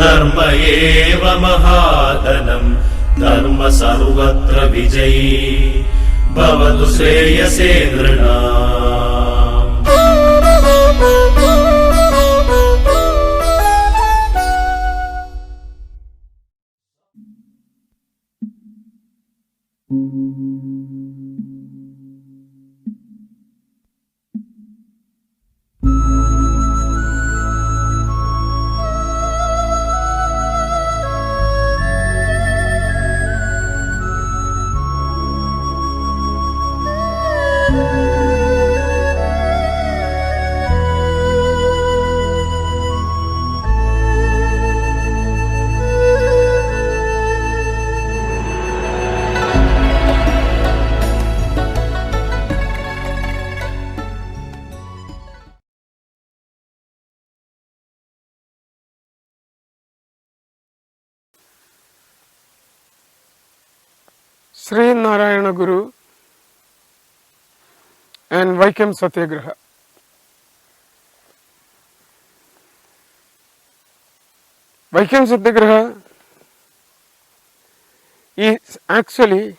धर्म एव महाधनं धर्म सर्वत्र विजयी भवतु श्रेयसे नृणाम्। Sree Narayana Guru and Vaikom Satyagraha. Vaikom Satyagraha is actually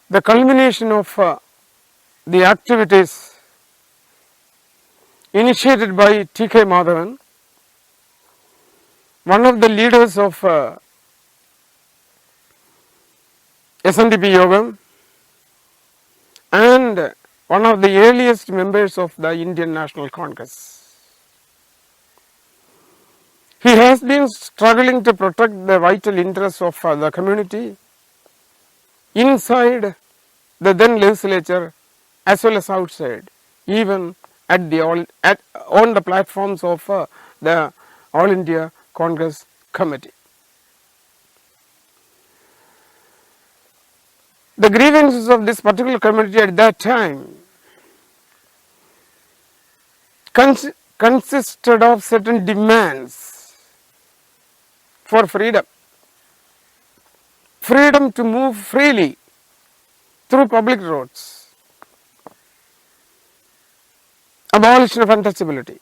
the culmination of the activities initiated by T.K.Madhavan, one of the leaders of SNDP Yogam and one of the earliest members of the Indian National Congress. He has been struggling to protect the vital interests of the community inside the then legislature as well as outside, even at the on the platforms of the All India Congress Committee. The grievances of this particular community at that time consisted of certain demands for freedom. Freedom to move freely through public roads. Abolition of untouchability.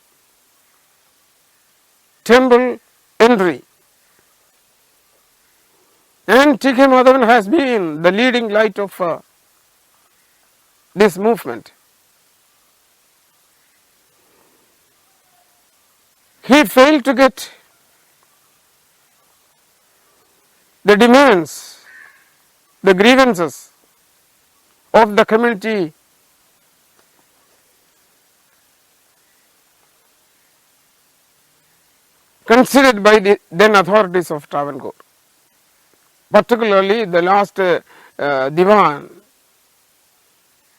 Temple entry. And T.K.Madhavan has been the leading light of this movement. He failed to get the demands, the grievances of the community considered by the then authorities of Travancore. Particularly the last Diwan,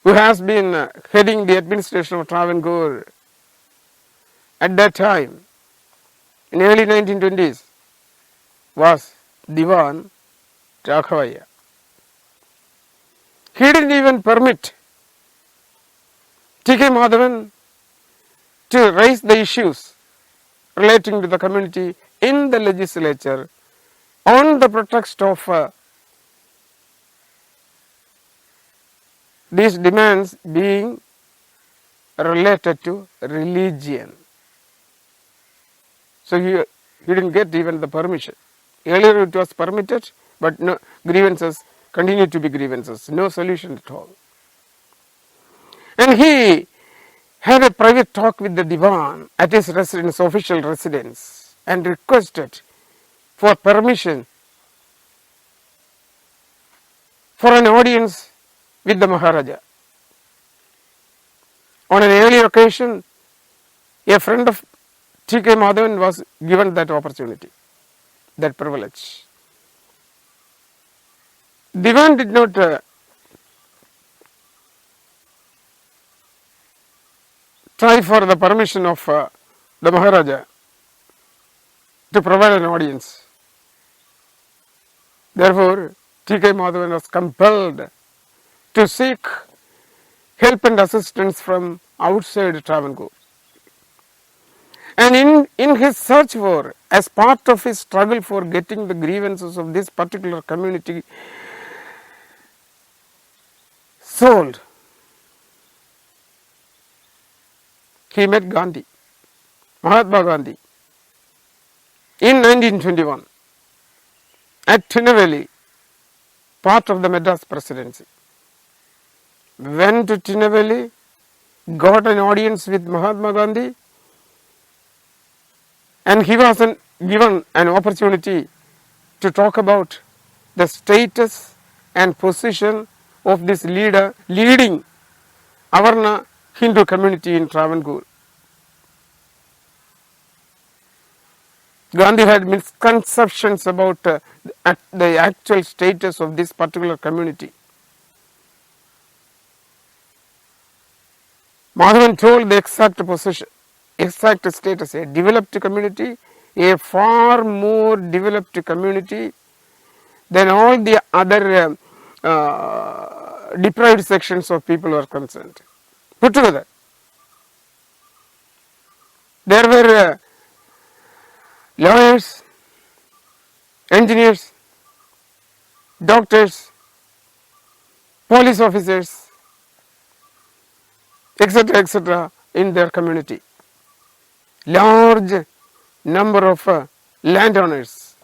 who has been heading the administration of Travancore at that time, in early 1920s, was Diwan Raghavaya. He didn't even permit T.K.Madhavan to raise the issues relating to the community in the legislature on the pretext of these demands being related to religion. So he didn't get even the permission. Earlier it was permitted, but no, grievances continued to be grievances, no solution at all. And he had a private talk with the Diwan at his residence, official residence, and requested for permission for an audience with the Maharaja. On an earlier occasion, a friend of T.K.Madhavan was given that opportunity, that privilege. Diwan did not try for the permission of the Maharaja to provide an audience. Therefore, T.K.Madhavan was compelled to seek help and assistance from outside Travancore. And in his search for, as part of his struggle for getting the grievances of this particular community solved, he met Gandhi. Mahatma Gandhi in 1921 at Tinnevelly, part of the Madras presidency, went to Tinnevelly, got an audience with Mahatma Gandhi, and he was given an opportunity to talk about the status and position of this leading Avarna Hindu community in Travancore. Gandhi had misconceptions about the actual status of this particular community. Madhavan told the exact position, exact status, a developed community, a far more developed community than all the other deprived sections of people were concerned. Put together, there were lawyers, engineers, doctors, police officers, etc. in their community. Large number of landowners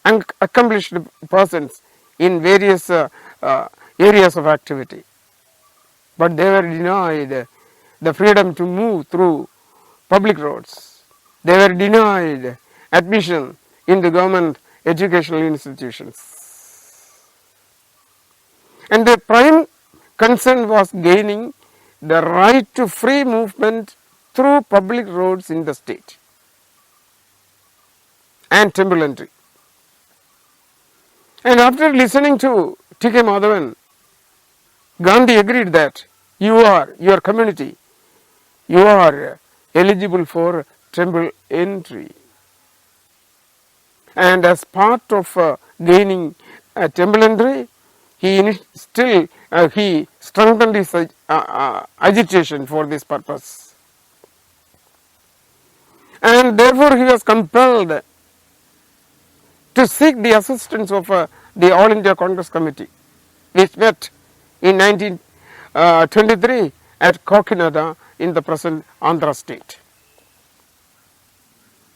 and accomplished persons in various areas of activity. But they were denied the freedom to move through public roads. They were denied admission in the government educational institutions. And the prime concern was gaining the right to free movement through public roads in the state and temple entry. And after listening to T.K.Madhavan, Gandhi agreed that your community, you are eligible for temple entry. And as part of gaining temple entry, he strengthened his agitation for this purpose. And therefore he was compelled to seek the assistance of the All India Congress Committee, which met in 1923 at Kakinada in the present Andhra state.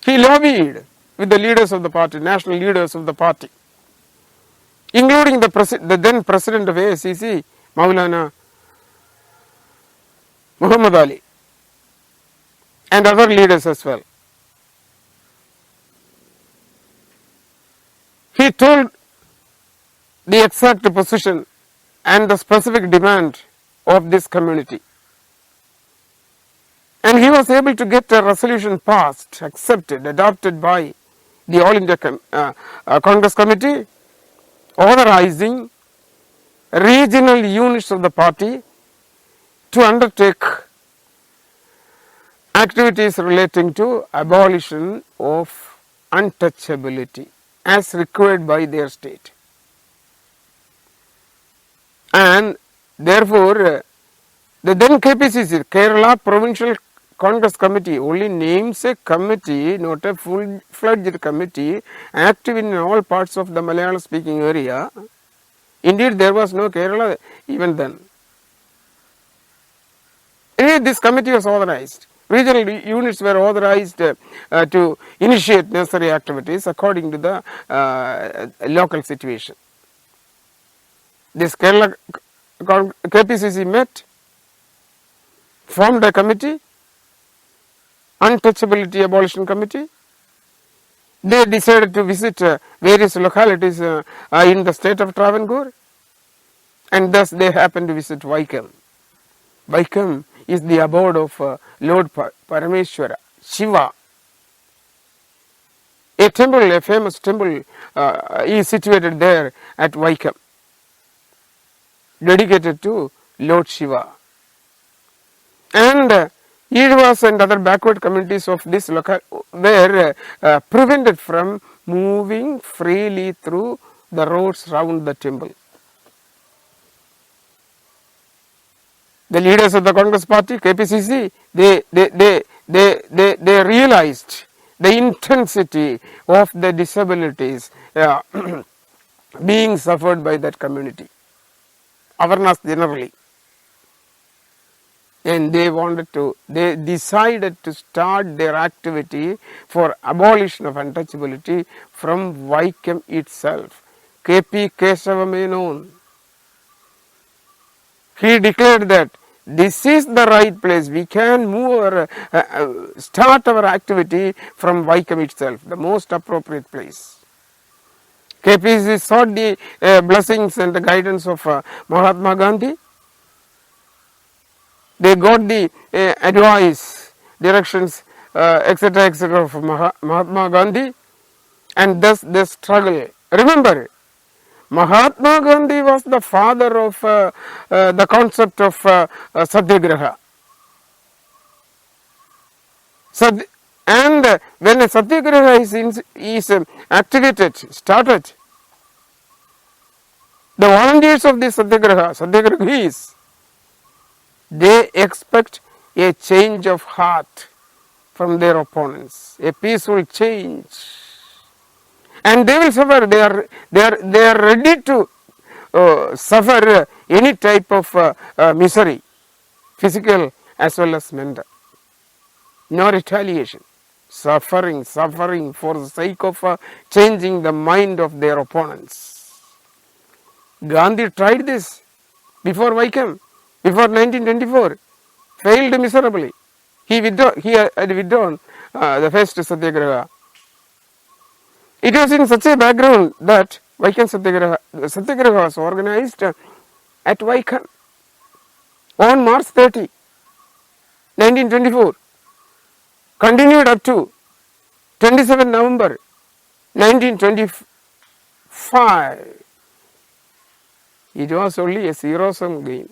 He lobbied with the leaders of the party, national leaders of the party, including the then president of AICC, Maulana Muhammad Ali, and other leaders as well. He told the exact position and the specific demand of this community. And he was able to get a resolution passed, accepted, adopted by the All India Congress Committee, authorizing regional units of the party to undertake activities relating to abolition of untouchability as required by their state. And therefore, the then K.P.C.C, Kerala Provincial Congress Committee, only names a committee, not a full-fledged committee, active in all parts of the Malayalam speaking area. Indeed, there was no Kerala even then. Anyway, this committee was organized. Regional units were authorized to initiate necessary activities according to the local situation. This Kerala K.P.C.C met, formed a committee, Untouchability Abolition Committee. They decided to visit various localities in the state of Travancore, and thus they happened to visit Vaikom. Vaikom is the abode of Lord Parameshwara, Shiva. A temple, a famous temple is situated there at Vaikom, dedicated to Lord Shiva. And Edwas and other backward communities of this local were prevented from moving freely through the roads round the temple. The leaders of the Congress Party, K.P.C.C, they realized the intensity of the disabilities being suffered by that community, Avarnas generally. and they decided to start their activity for abolition of untouchability from Vaikom itself. K.P. Kesava Menon, he declared that this is the right place. We can move start our activity from Vaikom itself, the most appropriate place. K.P.C.C. sought the blessings and the guidance of Mahatma Gandhi. They got the advice, directions, etc. from Mahatma Gandhi, and thus they struggle. Remember, Mahatma Gandhi was the father of the concept of Satyagraha. And when a Satyagraha is activated, started, the volunteers of the Satyagrahis, they expect a change of heart from their opponents, a peaceful change, and they will suffer. They are ready to suffer any type of misery, physical as well as mental. No retaliation, suffering for the sake of changing the mind of their opponents. Gandhi tried this before Vaikom, before 1924, failed miserably. He had withdrawn the first Satyagraha. It was in such a background that Vaikom Satyagraha was organized at Vaikom on March 30, 1924, continued up to 27 November 1925. It was only a zero-sum game.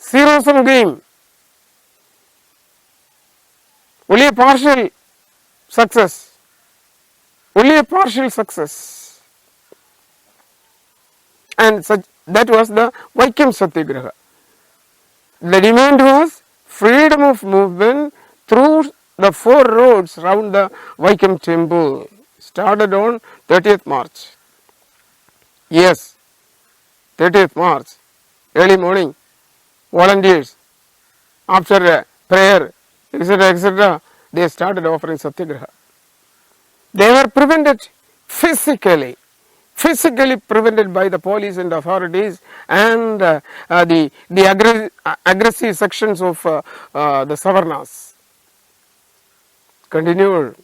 Zero-sum game. Only a partial success. Only a partial success. And that was the Vaikom Satyagraha. The demand was freedom of movement through the 4 roads round the Vaikom temple. Started on 30th March. Yes, 30th March, early morning, volunteers, after prayer, etc., they started offering Satyagraha. They were prevented physically prevented by the police and authorities and the aggressive sections of the Savarnas. Continued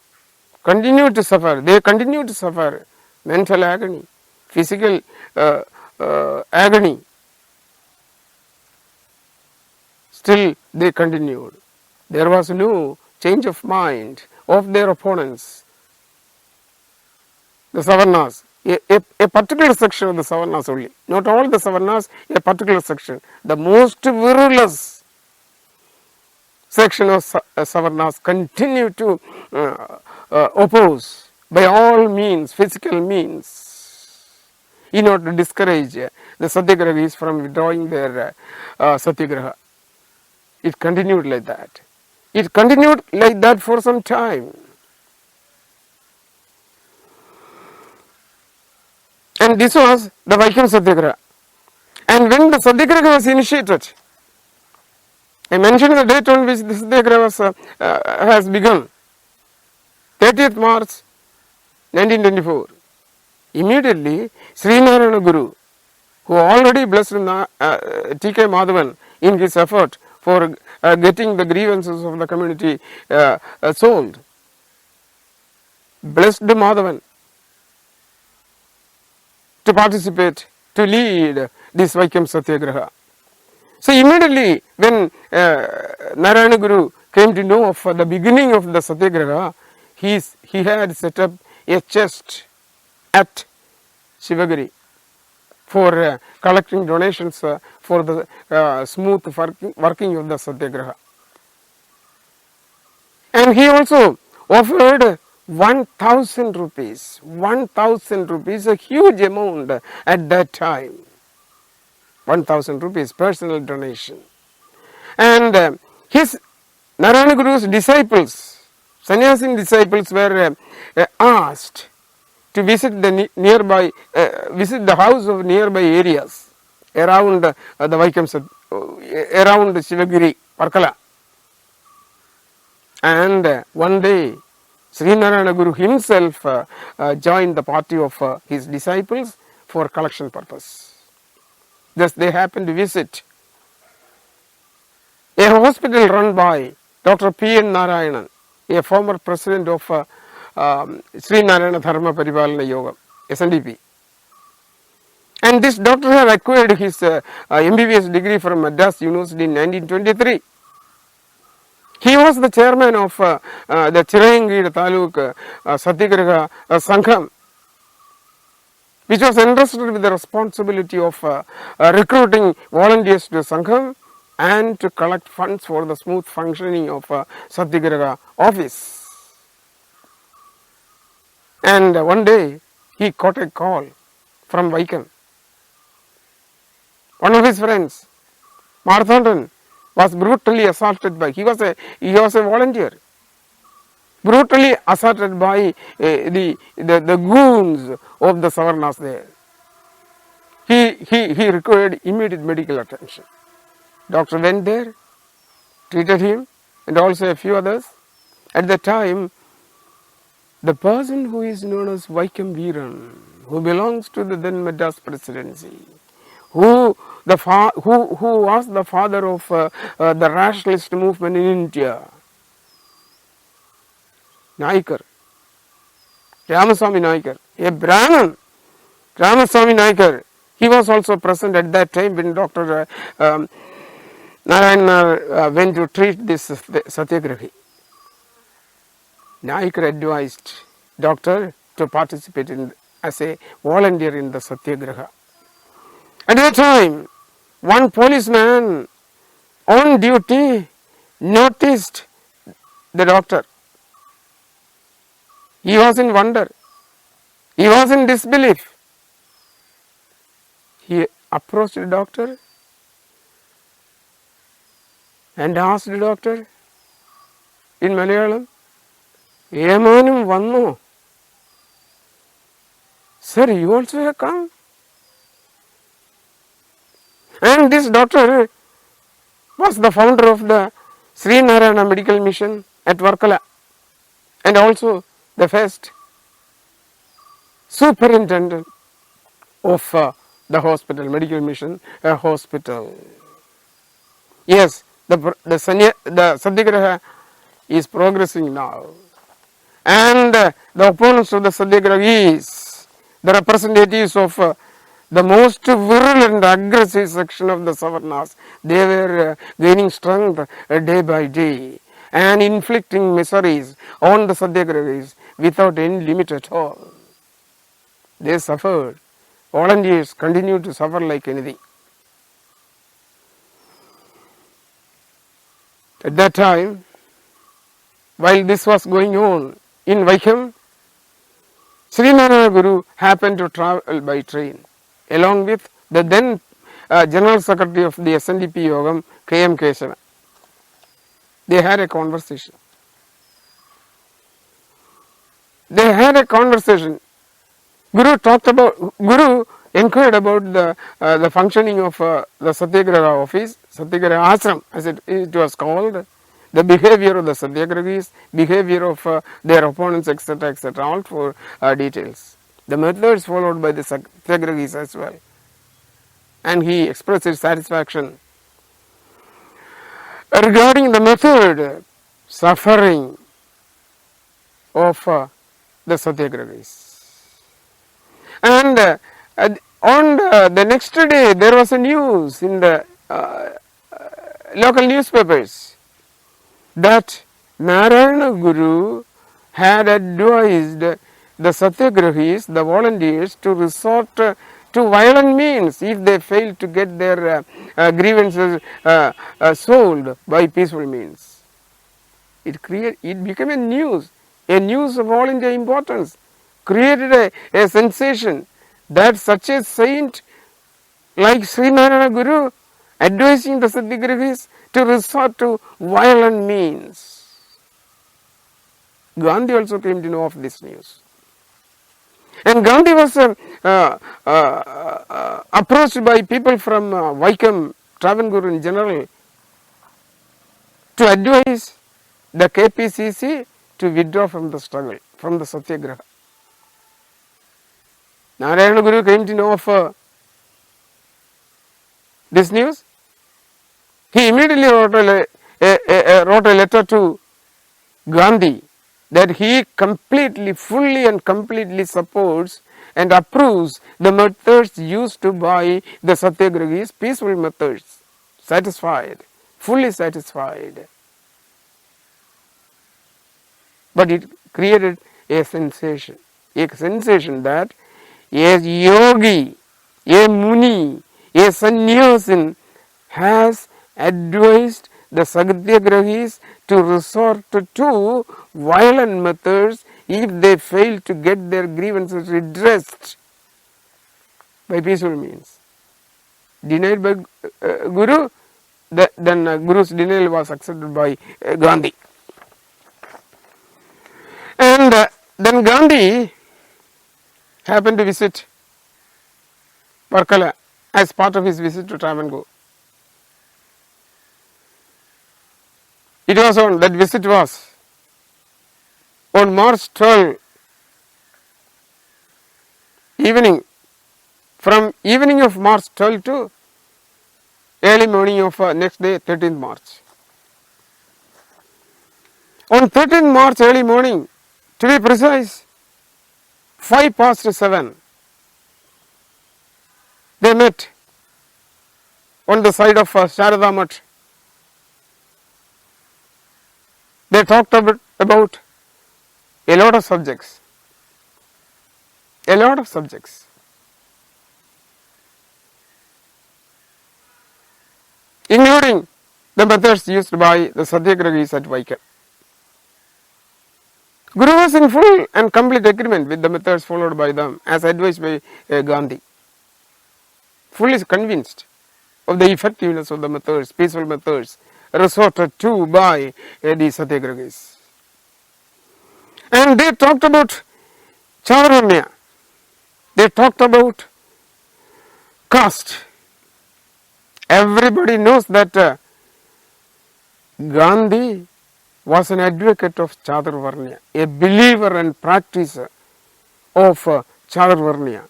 to suffer. They continued to suffer mental agony, physical agony. Still they continued. There was no change of mind of their opponents, the Savarnas. A particular section of the Savarnas only, not all the Savarnas, a particular section. The most virulent section of Savarnas continue to oppose by all means, physical means, in order to discourage the Satyagrahis from withdrawing their Satyagraha. It continued like that. It continued like that for some time. And this was the Vaikom Satyagraha. And when the Satyagraha was initiated, I mentioned the date on which the Satyagraha has begun, 30th March 1924. Immediately, Sree Narayana Guru, who already blessed T.K.Madhavan in his effort for getting the grievances of the community solved, blessed Madhavan to participate, to lead this Vaikom Satyagraha. So immediately when Narayana Guru came to know of the beginning of the Satyagraha, he had set up a chest at Sivagiri for collecting donations for the smooth working of the Satyagraha. And he also offered 1,000 rupees, 1,000 rupees, a huge amount at that time. 1,000 rupees personal donation. And his Narayana Guru's disciples, Sannyasin disciples, were asked to visit the visit the house of nearby areas around the Vaikom around Sivagiri, Parkala. And one day, Sree Narayana Guru himself joined the party of his disciples for collection purpose. Thus, they happened to visit a hospital run by Dr. P.N. Narayanan, a former president of Sree Narayana Dharma Paripalana Yoga, SNDP. And this doctor had acquired his MBBS degree from Madras University in 1923. He was the chairman of the Chirayangid Taluk Satyagraha Sangham, which was entrusted with the responsibility of recruiting volunteers to Sangham and to collect funds for the smooth functioning of Satyagraha Office. And one day he got a call from Vaikom. One of his friends, Marthandan, was brutally assaulted by, he was a volunteer, brutally assaulted by the goons of the Savarnas there. He required immediate medical attention. Doctor went there, treated him, and also a few others. At the time, the person who is known as Vaikom Veeran, who belongs to the then Madras presidency, who was the father of the rationalist movement in India, Naikar, Ramaswamy Naikar, a Brahmin, Ramaswamy Naikar, he was also present at that time when Dr. Narayana went to treat this Satyagrahi. Naikar advised doctor to participate as a volunteer in the Satyagraha. At that time, one policeman on duty noticed the doctor. He was in wonder. He was in disbelief. He approached the doctor and asked the doctor in Malayalam, "Emanum vanno? Sir, you also have come?" And this doctor was the founder of the Sree Narayana Medical Mission at Varkala, and also the first superintendent of the hospital, medical mission, a hospital. Yes, the Satyagraha is progressing now. And the opponents of the Satyagrahis, the representatives of the most virulent, aggressive section of the Savarnas, they were gaining strength day by day and inflicting miseries on the Satyagrahis without any limit at all. They suffered. Volunteers continued to suffer like anything. At that time, while this was going on in Vaikom, Sree Narayana Guru happened to travel by train along with the then General Secretary of the SNDP Yogam, K.M. Kesava. They had a conversation. Guru inquired about the functioning of the Satyagraha Office, Satyagrahasram as it was called, the behavior of the Satyagrahis, behavior of their opponents, etc., etc., all for details. The methods followed by the Satyagrahis as well. And he expressed his satisfaction regarding the method, suffering of the Satyagrahis. And on the next day, there was a news in the local newspapers that Narayana Guru had advised the Satyagrahis, the volunteers, to resort to violent means if they failed to get their grievances solved by peaceful means. It became a news of volunteer importance, created a sensation that such a saint like Sree Narayana Guru advising the Satyagrahis to resort to violent means. Gandhi also came to know of this news. And Gandhi was approached by people from Vaikom Travancore in general to advise the K.P.C.C. to withdraw from the struggle, from the Satyagraha. Narayana Guru came to know of this news. He immediately wrote a letter to Gandhi that he completely, fully and completely supports and approves the methods used to by the Satyagrahis, peaceful methods, satisfied, fully satisfied. But it created a sensation that a yogi, a muni, a sannyasin has advised the Satyagrahis to resort to violent methods if they fail to get their grievances redressed by peaceful means. Denied by Guru, then Guru's denial was accepted by Gandhi. And then Gandhi happened to visit Varkala as part of his visit to Travancore. That visit was on March 12 evening, from evening of March 12 to early morning of next day, 13th March. On 13th March early morning, to be precise, 7:05, they met on the side of Velloor Mutt. They talked about a lot of subjects. Including the methods used by the Satyagrahis at Vaikom. Guru was in full and complete agreement with the methods followed by them as advised by Gandhi. Fully convinced of the effectiveness of the methods, peaceful methods resorted to by the Satyagrahis. And they talked about Chaturvarnya. They talked about caste. Everybody knows that Gandhi was an advocate of Chaturvarnya, a believer and practicer of Chaturvarnya.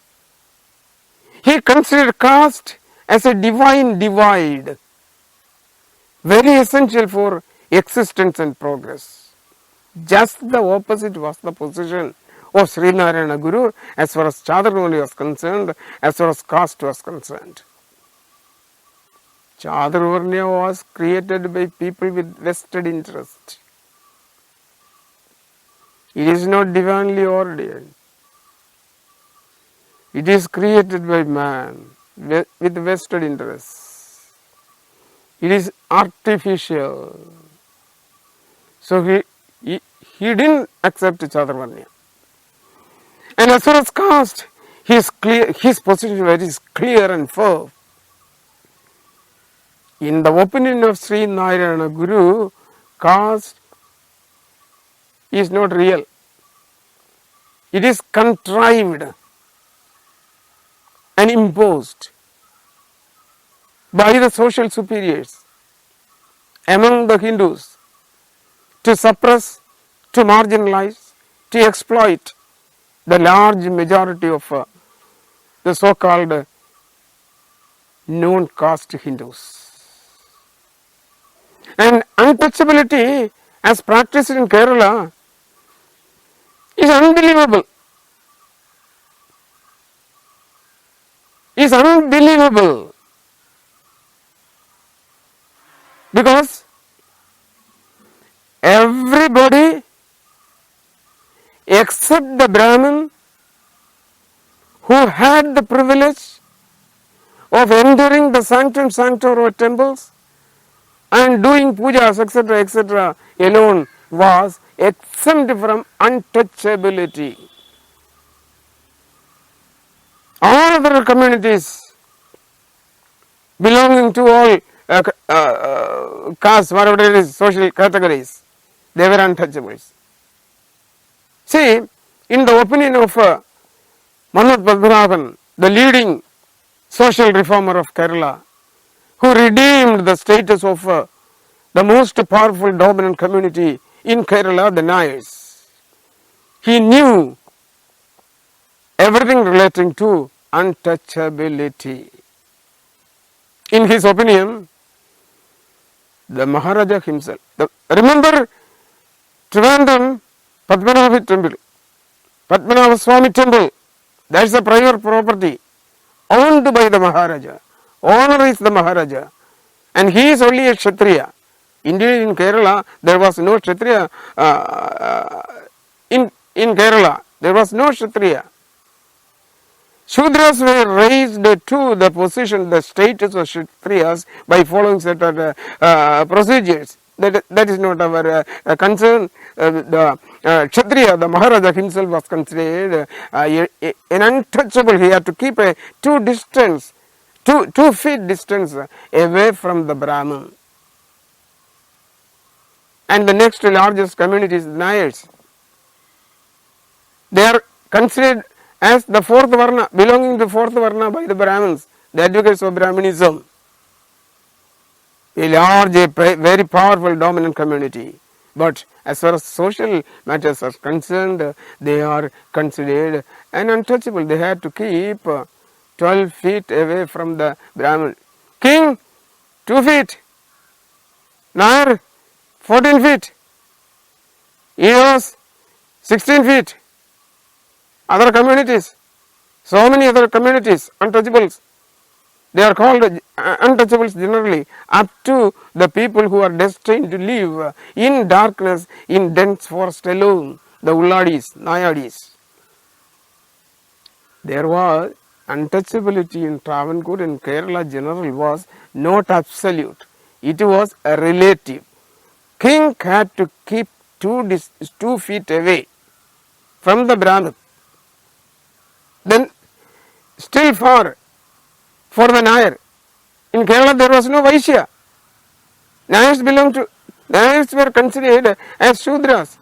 He considered caste as a divine divide, very essential for existence and progress. Just the opposite was the position of Sree Narayana Guru as far as Chaturvarnya was concerned, as far as caste was concerned. Chaturvarnya was created by people with vested interest. It is not divinely ordained. It is created by man with vested interests. It is artificial. So he didn't accept Chaturvarnya. And as far as caste, his position is clear and firm. In the opinion of Sree Narayana Guru, caste is not real. It is contrived and imposed by the social superiors among the Hindus to suppress, to marginalize, to exploit the large majority of the so-called non-caste Hindus. And untouchability as practiced in Kerala is unbelievable. Because everybody except the Brahmin who had the privilege of entering the sanctum sanctorum temples and doing pujas, etc., alone was exempt from untouchability. All other communities belonging to all castes, whatever it is, social categories, they were untouchables. See, in the opinion of Mannath Padmanabhan, the leading social reformer of Kerala, who redeemed the status of the most powerful dominant community in Kerala, the Nayars. He knew everything relating to untouchability. In his opinion, the Maharaja himself, remember Thiruvananthapuram Padmanabhan temple, Padmanabha temple, that is a private property owned by the Maharaja. Owner is the Maharaja, and he is only a Kshatriya. Indeed, in Kerala, there was no Kshatriya. In Kerala, there was no Kshatriya. Shudras were raised to the position, the status of Kshatriyas by following certain procedures. That is not our concern. The Kshatriya, the Maharaja himself was considered an untouchable. He had to keep a 2 feet distance away from the Brahmin. And the next largest community is Nayars. They are considered as the fourth Varna, belonging to the fourth Varna by the Brahmins, the advocates of Brahminism. A large, very powerful dominant community. But as far as social matters are concerned, they are considered an untouchable. They had to keep 12 feet away from the Brahmin. King, 2 feet. Nair, 14 feet. Eos, 16 feet. Other communities, so many other communities, untouchables. They are called untouchables generally, up to the people who are destined to live in darkness, in dense forest alone, the Ulladis, Nayadis. There was untouchability in Travancore and Kerala general was not absolute. It was a relative. King had to keep 2 feet away from the Brahmin. Then still for the Nair. In Kerala there was no Vaishya. Nayars were considered as Shudras.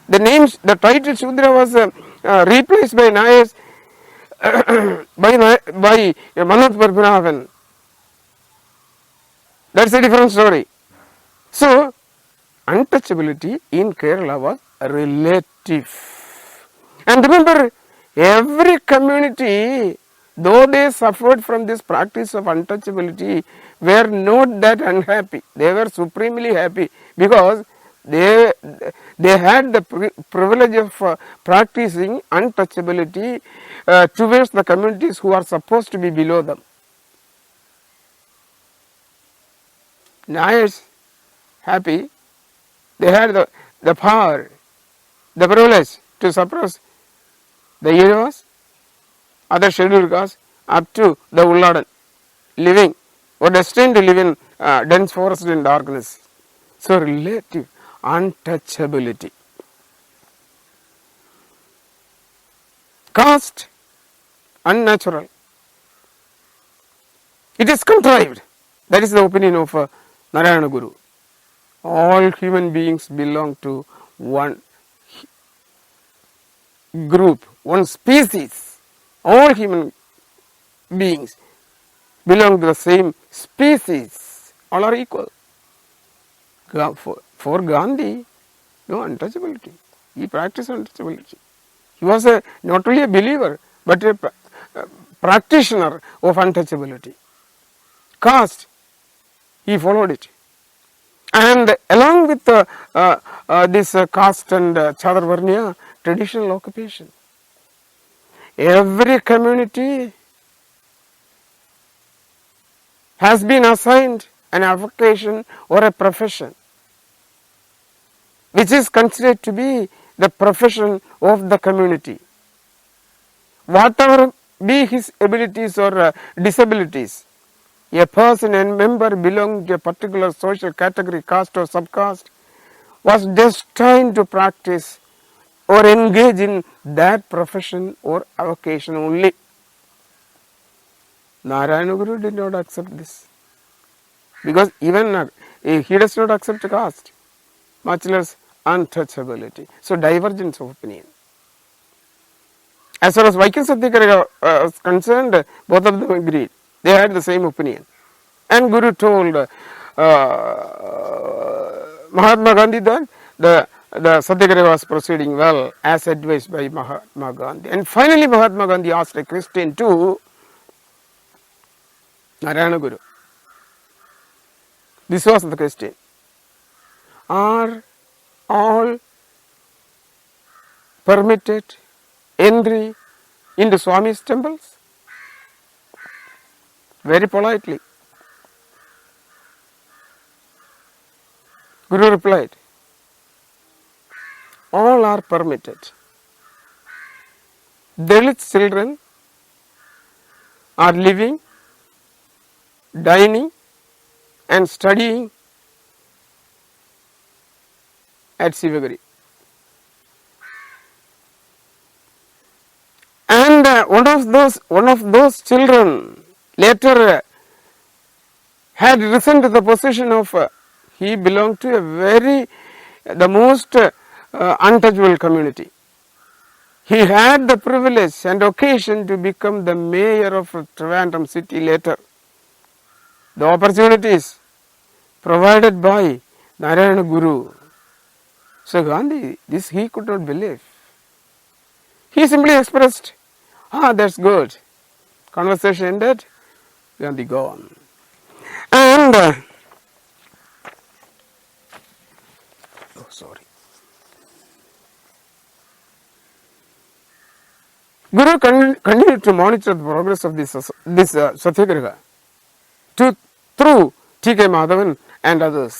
The title Shudra was replaced by Nayars by Mannath Padmanabhan. That's a different story. So, untouchability in Kerala was relative. And remember, every community, though they suffered from this practice of untouchability, were not that unhappy. They were supremely happy because they had the privilege of practicing untouchability towards the communities who are supposed to be below them. Nayars, happy, they had the power, the privilege to suppress the Yadavas, other scheduled castes, up to the Ulladan, living or destined to live in dense forest and darkness. So, relative untouchability. Caste, unnatural. It is contrived. That is the opinion of Narayana Guru. All human beings belong to one group, one species. All human beings belong to the same species. All are equal. For Gandhi, no untouchability. He practiced untouchability. He was not only a believer, but a practitioner of untouchability. Caste, he followed it. And along with this caste and Chaturvarnya, traditional occupation. Every community has been assigned an avocation or a profession, which is considered to be the profession of the community. Whatever be his abilities or disabilities, a person and member belonging to a particular social category, caste or subcaste, was destined to practice or engage in that profession or avocation only. Narayana Guru did not accept this, because even he does not accept caste, much less untouchability. So, divergence of opinion. As far as Vaikom Satyagraha was concerned, both of them agreed. They had the same opinion. And Guru told Mahatma Gandhi that the Satyagraha was proceeding well as advised by Mahatma Gandhi. And finally Mahatma Gandhi asked a question to Narayana Guru. This was the question. Are all permitted entry into Swami's temples? Very politely. Guru replied, all are permitted. Dalit children are living, dining and studying at Sivagiri. And one of those children later had risen to the position of he belonged to the most untouchable community. He had the privilege and occasion to become the mayor of Trivandrum city later. The opportunities provided by Narayana Guru. So Gandhi, this he could not believe. He simply expressed, that's good. Conversation ended, Gandhi gone. And Guru continued to monitor the progress of this Satyagraha through T.K.Madhavan and others.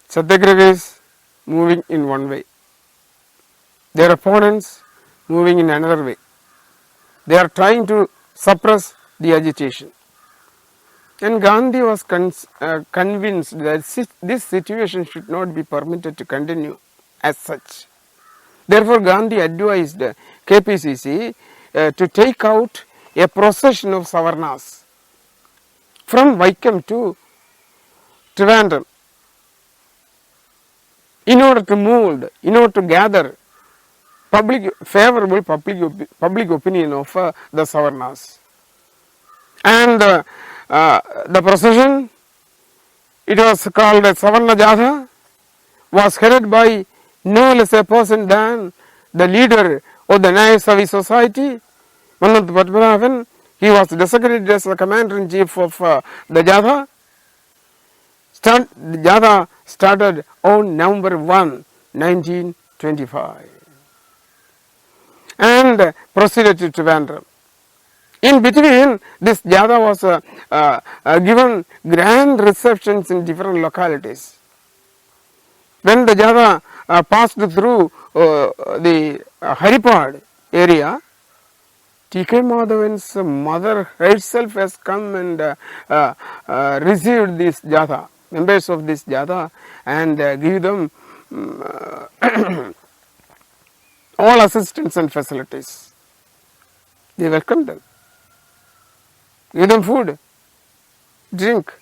Satyagraha is moving in one way. Their opponents moving in another way. They are trying to suppress the agitation. And Gandhi was convinced that this situation should not be permitted to continue as such. Therefore, Gandhi advised K.P.C.C. To take out a procession of Savarnas from Vaikom to Trivandrum in order to mould, in order to gather favorable public opinion of the Savarnas. And the procession, it was called Savarna Jatha, was headed by no less a person than the leader of the Nyaya Service Society, Mannath Padmanabhan. He was designated as the commander-in-chief of the Jatha. The Jatha started on November 1, 1925 and proceeded to Trivandrum. In between, this Jatha was given grand receptions in different localities. When the Jatha passed through the Haripad area, T.K.Madhavan's mother herself has come and received this Jatha, members of this Jatha, and give them all assistance and facilities. They welcomed them, give them food, drink.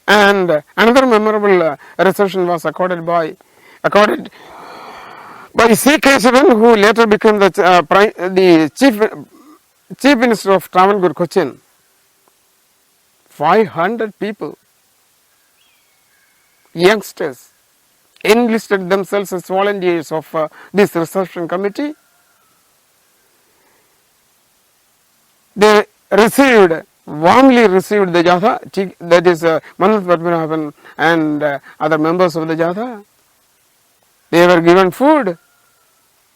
And another memorable reception was accorded by C. Kesavan, who later became the chief minister of Travancore, Cochin. 500 people, youngsters, enlisted themselves as volunteers of this reception committee. They warmly received the Jatha, that is Mannath Padmanabhan and other members of the Jatha. They were given food.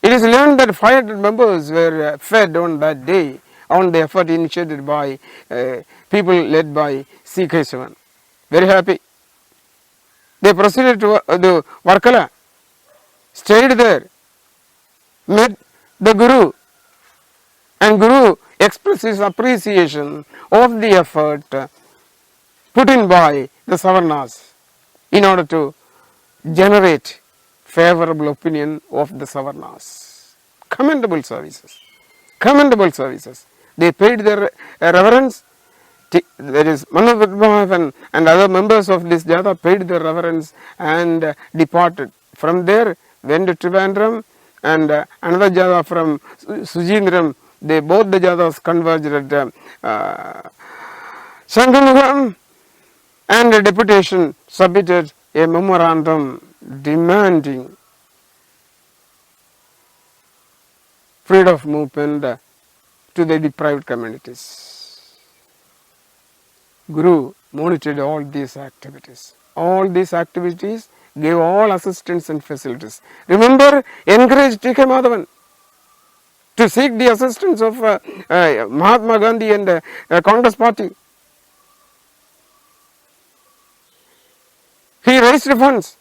It is learned that 500 members were fed on that day on the effort initiated by people led by C. Kesavan. Very happy. They proceeded to the Varkala, stayed there, met the Guru, and Guru expressed his appreciation of the effort put in by the Savarnas in order to generate favorable opinion of the Savarnas. Commendable services. Commendable services. They paid their reverence. That is, Mannath Padmanabhan and other members of this Jatha paid their reverence and departed. From there, went to Trivandrum, and another Jatha from Sujindram both the Jathas converged at Shangamugam, and a deputation submitted a memorandum demanding freedom of movement to the deprived communities. Guru monitored all these activities. All these activities gave all assistance and facilities. Remember, encouraged T.K.Madhavan to seek the assistance of Mahatma Gandhi and Congress party. He raised funds.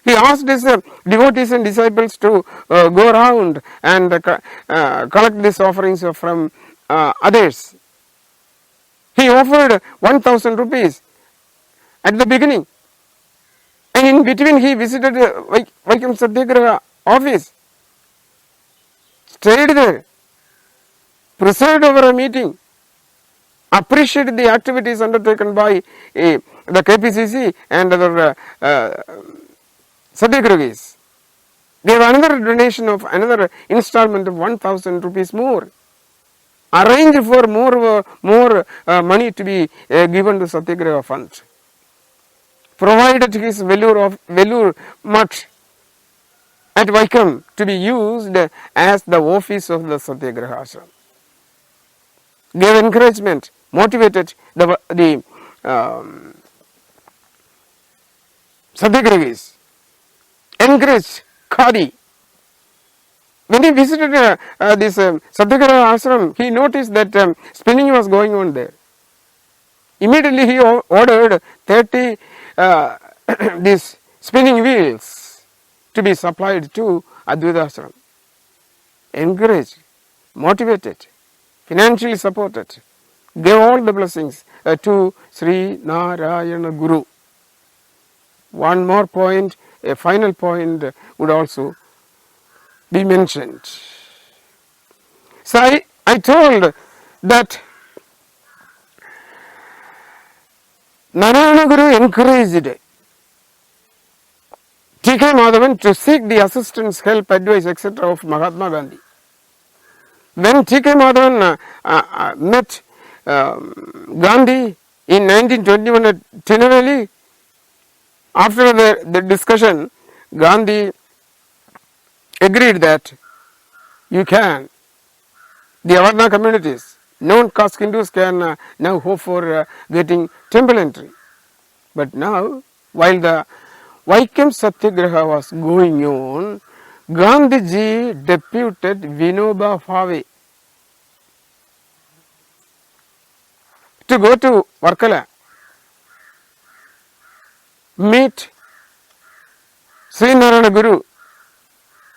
He asked his devotees and disciples to go around and collect these offerings from others. He offered 1,000 rupees at the beginning, and in between he visited Vaikom Satyagraha Office, stayed there, presided over a meeting, appreciated the activities undertaken by the K.P.C.C. and other Satyagrahis, gave another donation of another installment of 1,000 rupees more, arranged for more money to be given to Satyagraha fund, provided his Velloor Mutt at Vaikom to be used as the office of the Satyagrahasram, gave encouragement, motivated the Satyagrahis, encouraged Khadi. When he visited this Satyagraha he noticed that spinning was going on there. Immediately he ordered 30 these spinning wheels to be supplied to Advaita Ashram. Encouraged, motivated, financially supported, gave all the blessings to Sree Narayana Guru. One more point, a final point would also be mentioned. So I told that Narayana Guru encouraged T.K.Madhavan to seek the assistance, help, advice, etc. of Mahatma Gandhi. When T.K.Madhavan met Gandhi in 1921 at Tinnevelly, after the discussion, Gandhi agreed that the Avarna communities, non-caste Hindus can now hope for getting temple entry. But now, while the Vaikom Satyagraha was going on, Gandhiji deputed Vinoba Bhave to go to Varkala, meet Sree Narayana Guru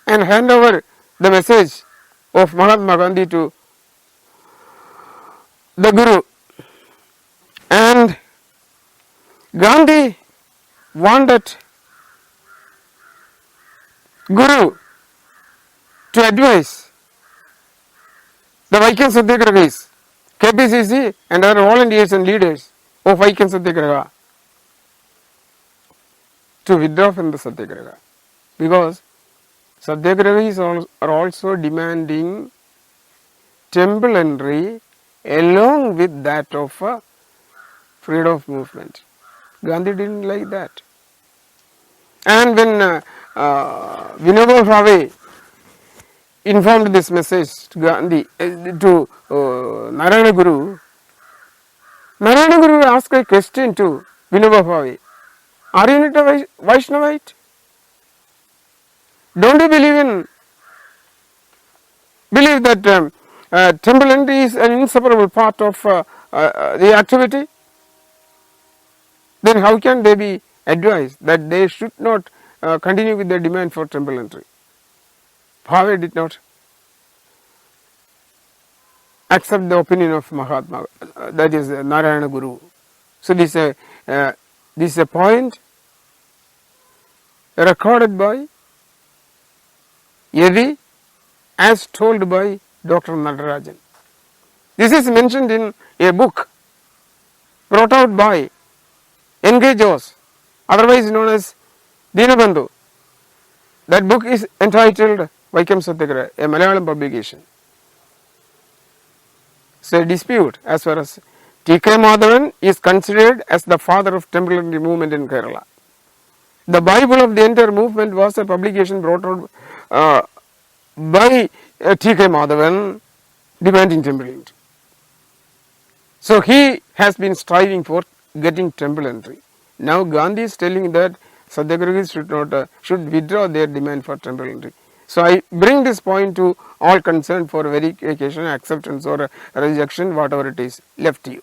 and hand over the message of Mahatma Gandhi to the Guru. And Gandhi wanted Guru to advise the Vaikom Satyagrahis, K.P.C.C. and other volunteers and leaders of Vaikom Satyagraha to withdraw from the Satyagraha, because Satyagrahis are also demanding temple entry along with that of freedom of movement. Gandhi didn't like that. And when Vinoba Bhave informed this message to Gandhi, to Narayana Guru asked a question to Vinoba Bhave: are you not a Vaishnavite? Don't you believe that temple entry is an inseparable part of the activity? Then how can they be advised that they should not continue with their demand for temple entry? Bhave did not accept the opinion of Mahatma, that is Narayana Guru. So this is a point recorded by Yadi as told by Dr. Natarajan. This is mentioned in a book brought out by Engagos, otherwise known as Dinabandhu. That book is entitled Vaikom Satyagraha, a Malayalam publication. a dispute as far as T.K.Madhavan is considered as the father of temple entry movement in Kerala. The Bible of the entire movement was a publication brought out by T.K.Madhavan demanding temple entry. So he has been striving for getting temple entry. Now Gandhi is telling that Satyagrahis should withdraw their demand for temple entry. So I bring this point to all concerned for verification, acceptance or rejection, whatever it is, left to you.